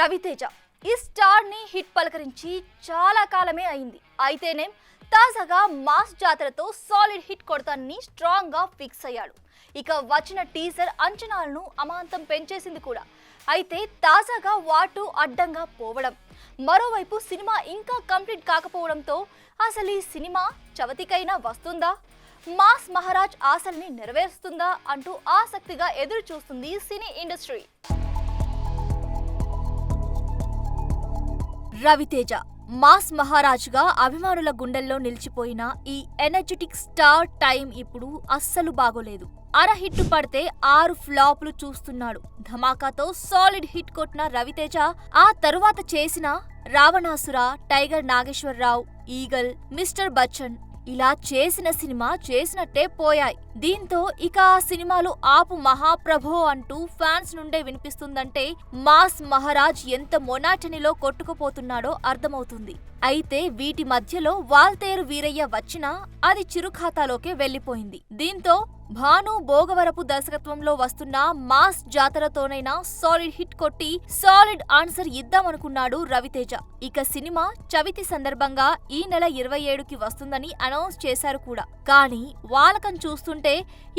రవితేజ ఈ స్టార్ ని హిట్ పలకరించి చాలా కాలమే అయింది. అయితేనే తాజాగా మాస్ జాతరతో సాలిడ్ హిట్ కొడతానని స్ట్రాంగ్ గా ఫిక్స్ అయ్యాడు. ఇక వచ్చిన టీజర్ అంచనాలను అమాంతం పెంచేసింది కూడా. అయితే తాజాగా వాటు అడ్డంగా పోవడం, మరోవైపు సినిమా ఇంకా కంప్లీట్ కాకపోవడంతో అసలు ఈ సినిమా చవతికైనా వస్తుందా, మాస్ మహారాజ్ ఆశల్ని నెరవేరుస్తుందా అంటూ ఆసక్తిగా ఎదురు చూస్తుంది సినీ ఇండస్ట్రీ. రవితేజ మాస్ మహారాజ్గా అభిమానుల గుండెల్లో నిలిచిపోయిన ఈ ఎనర్జెటిక్ స్టార్ టైం ఇప్పుడు అస్సలు బాగోలేదు. హిట్ పడితే 6 ఫ్లాప్లు చూస్తున్నాడు. ధమాకాతో సాలిడ్ హిట్ కొట్టిన రవితేజ ఆ తరువాత చేసిన Ravanasura, tiger Nageswara Rao, eagle, mister Bachchan ఇలా చేసిన సినిమా చేసినట్టే పోయాయి. దీంతో ఇక ఆ సినిమాలు ఆపు మహాప్రభో అంటూ ఫ్యాన్స్ నుండే వినిపిస్తుందంటే మాస్ మహారాజ్ ఎంత మొనాటనీలో కొట్టుకుపోతున్నాడో అర్థమవుతుంది. అయితే వీటి మధ్యలో వాల్తేరు వీరయ్య వచ్చినా అది చిరుఖాతాలోకే వెళ్లిపోయింది. దీంతో భాను భోగవరపు దర్శకత్వంలో వస్తున్న మాస్ జాతరతోనైనా సాలిడ్ హిట్ కొట్టి సాలిడ్ ఆన్సర్ ఇద్దామనుకున్నాడు రవితేజ. ఇక సినిమా చవితి సందర్భంగా ఈ నెల 27కి వస్తుందని అనౌన్స్ చేశారు కూడా. కానీ వాలకం చూస్తుంటే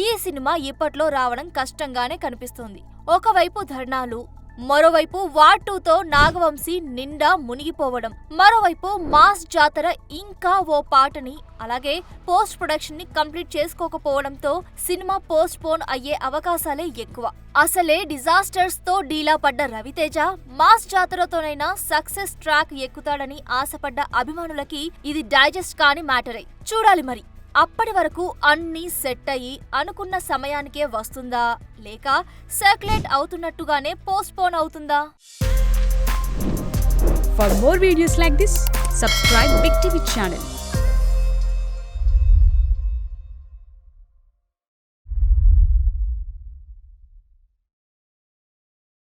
ఈ సినిమా ఇప్పట్లో రావడం కష్టంగానే కనిపిస్తోంది. ఒకవైపు ధర్నాలు, మరోవైపు వార్ 2తో నాగవంశీ నిండా మునిగిపోవడం, మరోవైపు మాస్ జాతర ఇంకా ఓ పాటని అలాగే పోస్ట్ ప్రొడక్షన్ ని కంప్లీట్ చేసుకోకపోవడంతో సినిమా పోస్ట్ పోన్ అయ్యే అవకాశాలే ఎక్కువ. అసలే డిజాస్టర్స్ తో డీలా పడ్డ రవితేజ మాస్ జాతరతోనైనా సక్సెస్ ట్రాక్ ఎక్కుతాడని ఆశపడ్డ అభిమానులకి ఇది డైజెస్ట్ కాని మ్యాటరే. చూడాలి మరి అప్పటి వరకు అన్నీ సెట్ అయ్యి అనుకున్న సమయానికే వస్తుందా, లేక సర్క్యులేట్ అవుతున్నట్టుగానే పోస్ట్ పోన్ అవుతుందా? For more videos like this, subscribe Big TV channel.